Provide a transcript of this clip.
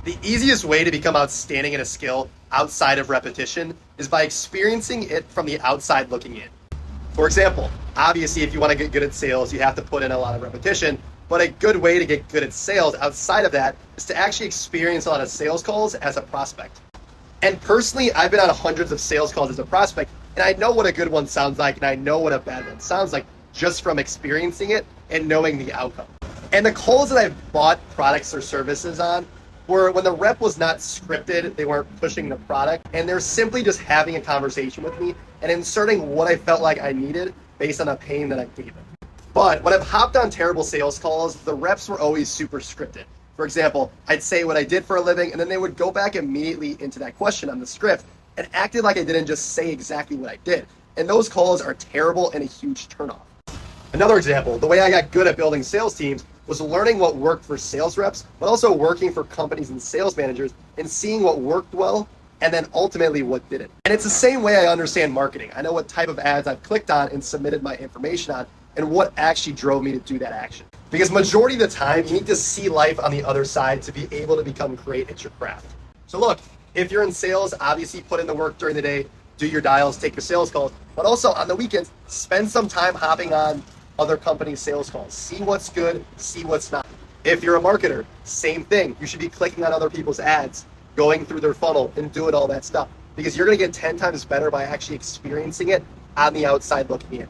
The easiest way to become outstanding in a skill outside of repetition is by experiencing it from the outside looking in. For example, obviously, if you want to get good at sales, you have to put in a lot of repetition. But a good way to get good at sales outside of that is to actually experience a lot of sales calls as a prospect. And personally, I've been on hundreds of sales calls as a prospect, and I know what a good one sounds like, and I know what a bad one sounds like just from experiencing it and knowing the outcome. And the calls that I've bought products or services on were when the rep was not scripted, they weren't pushing the product, and they're simply just having a conversation with me and inserting what I felt like I needed based on a pain that I gave them. But when I've hopped on terrible sales calls, the reps were always super scripted. For example, I'd say what I did for a living, and then they would go back immediately into that question on the script and acted like I didn't just say exactly what I did. And those calls are terrible and a huge turnoff. Another example, the way I got good at building sales teams was learning what worked for sales reps, but also working for companies and sales managers and seeing what worked well and then ultimately what didn't. And it's the same way I understand marketing. I know what type of ads I've clicked on and submitted my information on and what actually drove me to do that action. Because majority of the time, you need to see life on the other side to be able to become great at your craft. So look, if you're in sales, obviously put in the work during the day, do your dials, take your sales calls, but also on the weekends, spend some time hopping on other companies' sales calls. See what's good, see what's not. If you're a marketer, same thing. You should be clicking on other people's ads, going through their funnel and doing all that stuff because you're gonna get 10 times better by actually experiencing it on the outside looking in.